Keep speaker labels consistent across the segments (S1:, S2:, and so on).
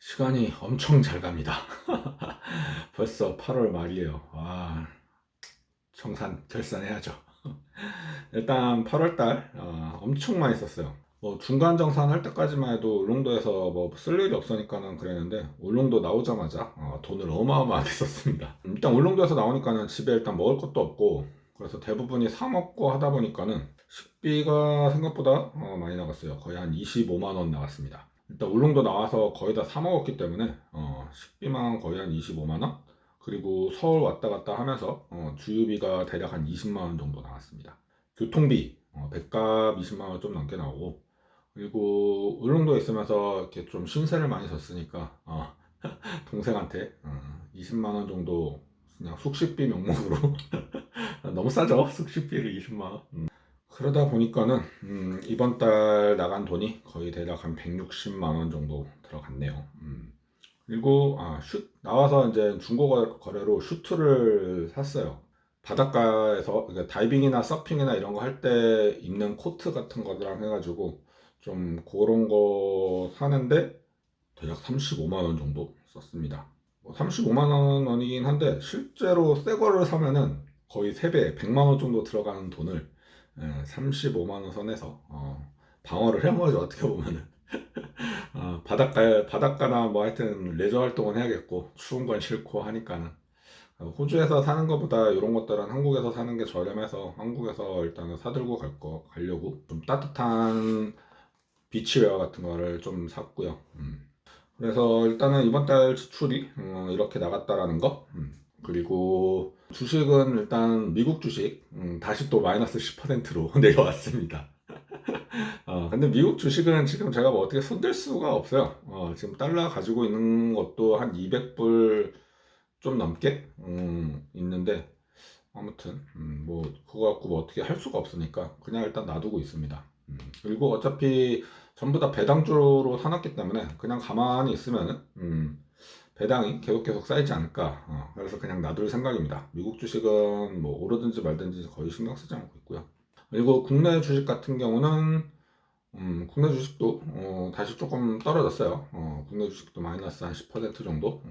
S1: 시간이 엄청 잘 갑니다. 벌써 8월 말이에요. 와, 청산, 결산해야죠. 일단 8월달 엄청 많이 썼어요. 뭐 중간 정산할 때까지만 해도 울릉도에서 뭐 쓸 일이 없으니까는 그랬는데 울릉도 나오자마자 돈을 어마어마하게 썼습니다. 일단 울릉도에서 나오니까는 집에 일단 먹을 것도 없고 그래서 대부분이 사 먹고 하다 보니까는 식비가 생각보다 많이 나갔어요. 거의 한 25만 원 나갔습니다. 일단 울릉도 나와서 거의 다 사 먹었기 때문에 식비만 거의 한 25만 원, 그리고 서울 왔다 갔다 하면서 주유비가 대략 한 20만 원 정도 나왔습니다. 교통비 백값 20만 원 좀 넘게 나오고, 그리고 울릉도에 있으면서 이렇게 좀 신세를 많이 졌으니까 동생한테 20만 원 정도 그냥 숙식비 명목으로 너무 싸죠, 숙식비를 20만 원. 그러다 보니까는 이번 달 나간 돈이 거의 대략 한 160만 원 정도 들어갔네요. 그리고 나와서 이제 중고 거래로 슈트를 샀어요. 바닷가에서 그러니까 다이빙이나 서핑이나 이런 거 할 때 입는 코트 같은 거랑 해가지고 좀 그런 거 사는데 대략 35만 원 정도 썼습니다. 35만 원이긴 한데 실제로 새 거를 사면은 거의 3배, 100만 원 정도 들어가는 돈을 35만 원 선에서 방어를 한 거죠, 어떻게 보면은. 바닷가나 뭐 하여튼 레저 활동은 해야겠고 추운 건 싫고 하니까는 호주에서 사는 것보다 이런 것들은 한국에서 사는 게 저렴해서 한국에서 일단은 사들고 가려고 좀 따뜻한 비치웨어 같은 거를 좀 샀고요. 그래서 일단은 이번 달 지출이 이렇게 나갔다라는 거. 그리고 주식은 일단 미국 주식 다시 또 마이너스 10%로 내려왔습니다. 근데 미국 주식은 지금 제가 뭐 어떻게 손댈 수가 없어요. 지금 달러 가지고 있는 것도 한 200불 좀 넘게 있는데 아무튼 뭐 그거 갖고 뭐 어떻게 할 수가 없으니까 그냥 일단 놔두고 있습니다. 그리고 어차피 전부 다 배당주로 사놨기 때문에 그냥 가만히 있으면은 배당이 계속 쌓이지 않을까. 그래서 그냥 놔둘 생각입니다. 미국 주식은 뭐 오르든지 말든지 거의 신경 쓰지 않고 있고요. 그리고 국내 주식 같은 경우는 국내 주식도 다시 조금 떨어졌어요. 국내 주식도 마이너스 한 10% 정도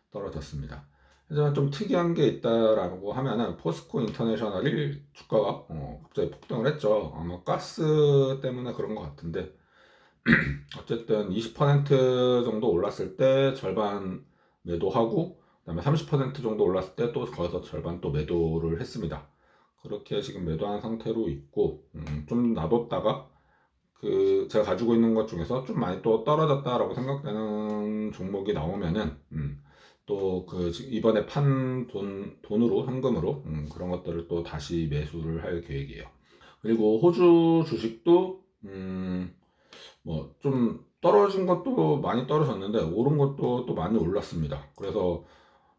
S1: 떨어졌습니다. 하지만 좀 특이한 게 있다라고 하면은 포스코 인터내셔널이 주가가 갑자기 폭등을 했죠. 아마 가스 때문에 그런 것 같은데 어쨌든 20% 정도 올랐을 때 절반 매도하고 그다음에 30% 정도 올랐을 때 또 거기서 절반 또 매도를 했습니다. 그렇게 지금 매도한 상태로 있고 좀 놔뒀다가 그 제가 가지고 있는 것 중에서 좀 많이 또 떨어졌다라고 생각되는 종목이 나오면은 또 그 이번에 판 돈으로 현금으로 그런 것들을 또 다시 매수를 할 계획이에요. 그리고 호주 주식도 뭐 좀 떨어진 것도 많이 떨어졌는데 오른 것도 또 많이 올랐습니다. 그래서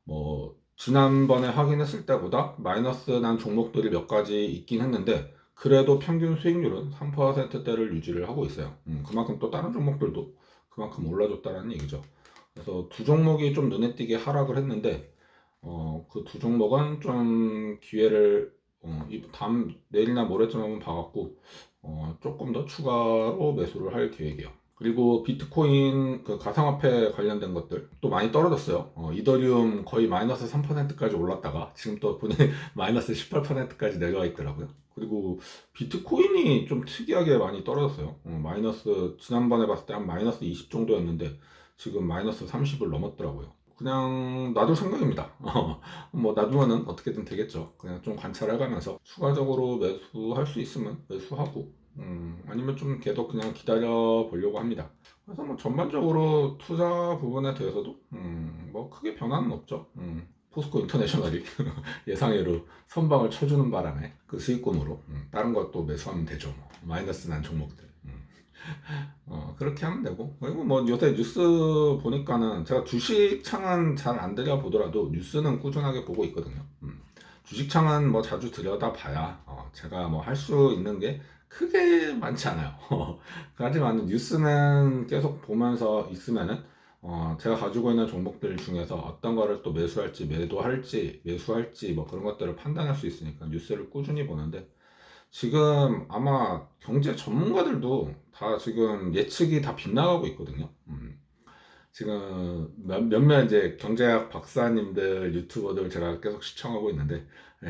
S1: 뭐 지난번에 확인했을 때보다 마이너스 난 종목들이 몇 가지 있긴 했는데 그래도 평균 수익률은 3%대를 유지를 하고 있어요. 그만큼 또 다른 종목들도 그만큼 올라줬다는 얘기죠. 그래서 두 종목이 좀 눈에 띄게 하락을 했는데 그 두 종목은 좀 기회를 다음 내일이나 모레쯤 한번 봐갖고 조금 더 추가로 매수를 할 계획이에요. 그리고 비트코인 그 가상화폐 관련된 것들 또 많이 떨어졌어요. 이더리움 거의 마이너스 3%까지 올랐다가 지금 또 보니 마이너스 18%까지 내려와 있더라고요. 그리고 비트코인이 좀 특이하게 많이 떨어졌어요. 마이너스 지난번에 봤을 때 한 마이너스 20 정도였는데 지금 마이너스 30을 넘었더라고요. 그냥 놔둘 생각입니다. 뭐 놔두면은 어떻게든 되겠죠. 그냥 좀 관찰해가면서 추가적으로 매수할 수 있으면 매수하고 아니면 좀 계속 그냥 기다려 보려고 합니다. 그래서 뭐 전반적으로 투자 부분에 대해서도 뭐 크게 변화는 없죠. 포스코 인터내셔널이 예상외로 선방을 쳐주는 바람에 그 수익금으로 다른 것도 매수하면 되죠. 뭐. 마이너스 난 종목들. 그렇게 하면 되고. 그리고 뭐 요새 뉴스 보니까는 제가 주식창은 잘 안 들여보더라도 뉴스는 꾸준하게 보고 있거든요. 주식창은 뭐 자주 들여다 봐야 제가 뭐 할 수 있는 게 크게 많지 않아요. 하지만 뉴스는 계속 보면서 있으면은 제가 가지고 있는 종목들 중에서 어떤 거를 또 매수할지 매수할지 뭐 그런 것들을 판단할 수 있으니까 뉴스를 꾸준히 보는데 지금 아마 경제 전문가들도 다 지금 예측이 다 빗나가고 있거든요. 지금 몇몇 이제 경제학 박사님들 유튜버들 제가 계속 시청하고 있는데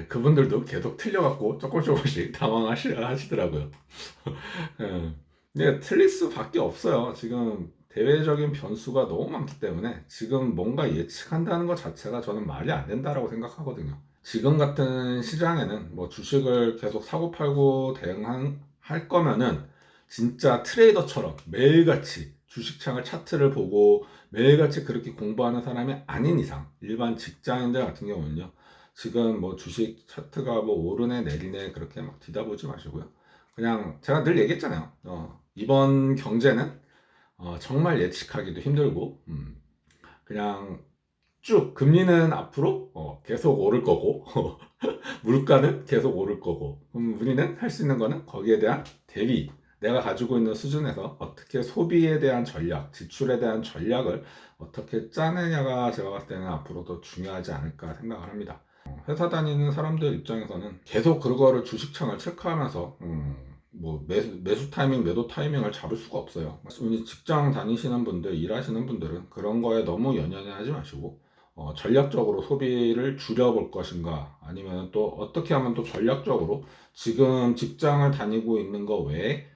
S1: 그분들도 계속 틀려갖고 조금씩 당황하시더라고요. 근데 틀릴 수밖에 없어요. 지금 대외적인 변수가 너무 많기 때문에 지금 뭔가 예측한다는 것 자체가 저는 말이 안 된다라고 생각하거든요. 지금 같은 시장에는 뭐 주식을 계속 사고 팔고 대응할 거면은 진짜 트레이더처럼 매일같이 주식창을 차트를 보고 매일같이 그렇게 공부하는 사람이 아닌 이상 일반 직장인들 같은 경우는요, 지금 뭐 주식 차트가 뭐 오르네 내리네 그렇게 막 뒤다보지 마시고요. 그냥 제가 늘 얘기했잖아요. 이번 경제는 정말 예측하기도 힘들고 그냥 쭉 금리는 앞으로 계속 오를 거고 물가는 계속 오를 거고 우리는 할 수 있는 거는 거기에 대한 대비, 내가 가지고 있는 수준에서 어떻게 소비에 대한 전략, 지출에 대한 전략을 어떻게 짜느냐가 제가 봤을 때는 앞으로 더 중요하지 않을까 생각을 합니다. 회사 다니는 사람들 입장에서는 계속 그거를 주식창을 체크하면서 뭐 매수 타이밍, 매도 타이밍을 잡을 수가 없어요. 직장 다니시는 분들, 일하시는 분들은 그런 거에 너무 연연하지 마시고 전략적으로 소비를 줄여볼 것인가, 아니면 또 어떻게 하면 또 전략적으로 지금 직장을 다니고 있는 거 외에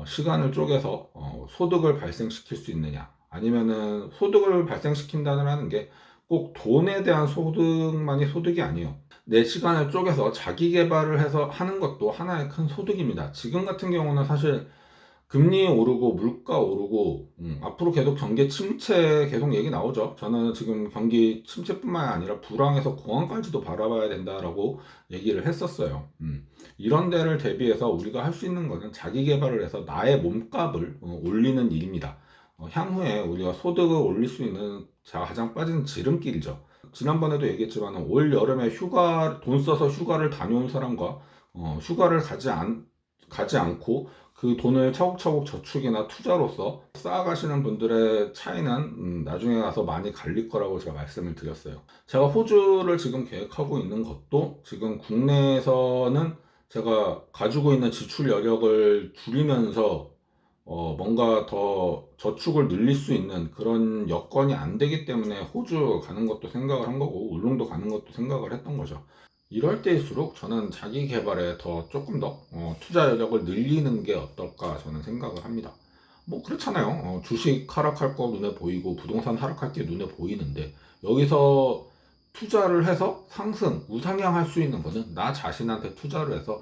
S1: 시간을 쪼개서 소득을 발생시킬 수 있느냐, 아니면은 소득을 발생시킨다는 게 꼭 돈에 대한 소득만이 소득이 아니에요. 내 시간을 쪼개서 자기 개발을 해서 하는 것도 하나의 큰 소득입니다. 지금 같은 경우는 사실 금리 오르고 물가 오르고 앞으로 계속 경기 침체 계속 얘기 나오죠. 저는 지금 경기 침체뿐만 아니라 불황에서 공황까지도 바라봐야 된다라고 얘기를 했었어요. 이런 데를 대비해서 우리가 할 수 있는 것은 자기 개발을 해서 나의 몸값을 올리는 일입니다. 향후에 우리가 소득을 올릴 수 있는 가장 빠진 지름길이죠. 지난번에도 얘기했지만 올 여름에 돈 써서 휴가를 다녀온 사람과 휴가를 가지 않고 그 돈을 차곡차곡 저축이나 투자로서 쌓아가시는 분들의 차이는 나중에 가서 많이 갈릴 거라고 제가 말씀을 드렸어요. 제가 호주를 지금 계획하고 있는 것도 지금 국내에서는 제가 가지고 있는 지출 여력을 줄이면서 뭔가 더 저축을 늘릴 수 있는 그런 여건이 안 되기 때문에 호주 가는 것도 생각을 한 거고 울릉도 가는 것도 생각을 했던 거죠. 이럴 때일수록 저는 자기 개발에 더 조금 더 투자 여력을 늘리는 게 어떨까 저는 생각을 합니다. 뭐 그렇잖아요. 주식 하락할 거 눈에 보이고 부동산 하락할 게 눈에 보이는데 여기서 투자를 해서 상승, 우상향할 수 있는 거는 나 자신한테 투자를 해서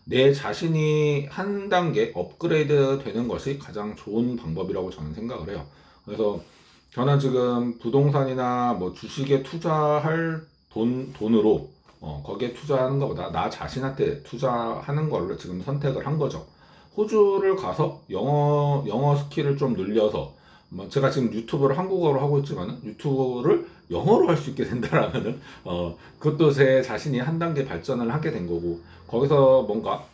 S1: 내 자신이 한 단계 업그레이드 되는 것이 가장 좋은 방법이라고 저는 생각을 해요. 그래서 저는 지금 부동산이나 뭐 주식에 투자할 돈으로 거기에 투자하는 것보다 나 자신한테 투자하는 걸로 지금 선택을 한 거죠. 호주를 가서 영어 스킬을 좀 늘려서 뭐 제가 지금 유튜브를 한국어로 하고 있지만 유튜브를 영어로 할 수 있게 된다라면은 그것도 제 자신이 한 단계 발전을 하게 된 거고, 거기서 뭔가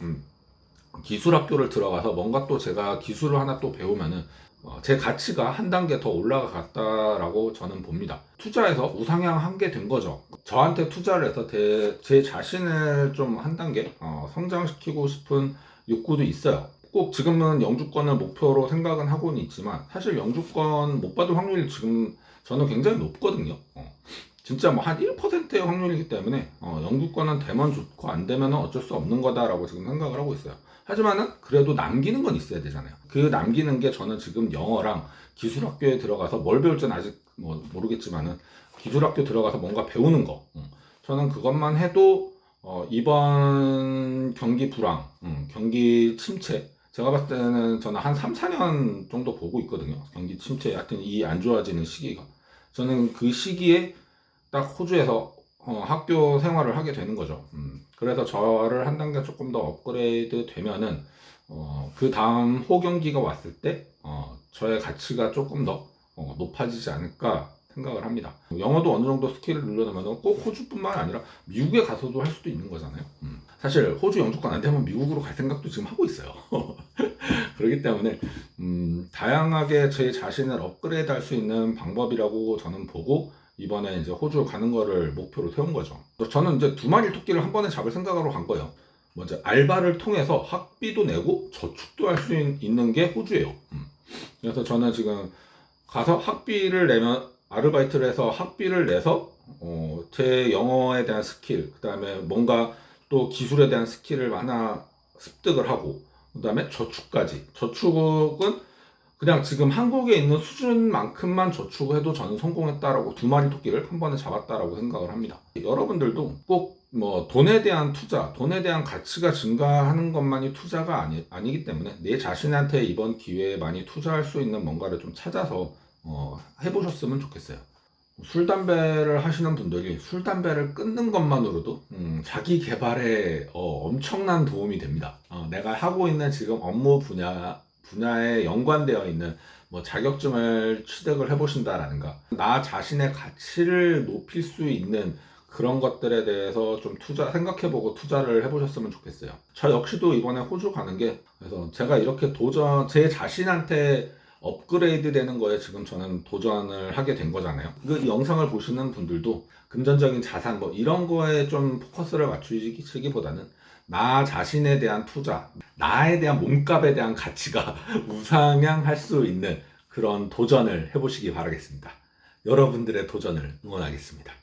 S1: 기술 학교를 들어가서 뭔가 또 제가 기술을 하나 또 배우면은 제 가치가 한 단계 더 올라갔다라고 저는 봅니다. 투자해서 우상향한 게 된 거죠. 저한테 투자를 해서 제 자신을 좀 한 단계 성장시키고 싶은 욕구도 있어요. 꼭 지금은 영주권을 목표로 생각은 하고는 있지만 사실 영주권 못 받을 확률이 지금 저는 굉장히 높거든요. 진짜 뭐 한 1%의 확률이기 때문에 영주권은 되면 좋고 안 되면 어쩔 수 없는 거다라고 지금 생각을 하고 있어요. 하지만은 그래도 남기는 건 있어야 되잖아요. 그 남기는 게 저는 지금 영어랑 기술학교에 들어가서 뭘 배울지는 아직 뭐 모르겠지만은 기술학교 들어가서 뭔가 배우는 거, 저는 그것만 해도 이번 경기 불황, 경기 침체, 제가 봤을 때는 저는 한 3, 4년 정도 보고 있거든요. 경기 침체, 하여튼 이 안 좋아지는 시기가. 저는 그 시기에 딱 호주에서 학교 생활을 하게 되는 거죠. 그래서 저를 한 단계 조금 더 업그레이드 되면은 그 다음 호경기가 왔을 때 저의 가치가 조금 더 높아지지 않을까 생각을 합니다. 영어도 어느 정도 스킬을 늘려놓으면 꼭 호주뿐만 아니라 미국에 가서도 할 수도 있는 거잖아요. 사실 호주 영주권 안 되면 미국으로 갈 생각도 지금 하고 있어요. 그렇기 때문에 다양하게 제 자신을 업그레이드 할 수 있는 방법이라고 저는 보고 이번에 이제 호주 가는 거를 목표로 세운 거죠. 저는 이제 두 마리 토끼를 한 번에 잡을 생각으로 간 거예요. 먼저 알바를 통해서 학비도 내고 저축도 할 수 있는 게 호주예요. 그래서 저는 지금 가서 학비를 내면 아르바이트를 해서 학비를 내서 제 영어에 대한 스킬, 그다음에 뭔가 또 기술에 대한 스킬을 하나 습득을 하고, 그다음에 저축까지. 저축은 그냥 지금 한국에 있는 수준만큼만 저축해도 저는 성공했다라고, 두 마리 토끼를 한 번에 잡았다라고 생각을 합니다. 여러분들도 꼭 뭐 돈에 대한 투자, 돈에 대한 가치가 증가하는 것만이 투자가 아니기 때문에 내 자신한테 이번 기회에 많이 투자할 수 있는 뭔가를 좀 찾아서 해보셨으면 좋겠어요. 술, 담배를 하시는 분들이 술, 담배를 끊는 것만으로도 자기 개발에 엄청난 도움이 됩니다. 내가 하고 있는 지금 업무 분야에 연관되어 있는 뭐 자격증을 취득을 해보신다라든가, 나 자신의 가치를 높일 수 있는 그런 것들에 대해서 좀 생각해보고 투자를 해보셨으면 좋겠어요. 저 역시도 이번에 호주 가는 게, 그래서 제가 이렇게 제 자신한테 업그레이드 되는 거에 지금 저는 도전을 하게 된 거잖아요. 이 영상을 보시는 분들도 금전적인 자산 뭐 이런 거에 좀 포커스를 맞추시기보다는 나 자신에 대한 투자, 나에 대한 몸값에 대한 가치가 우상향할 수 있는 그런 도전을 해보시기 바라겠습니다. 여러분들의 도전을 응원하겠습니다.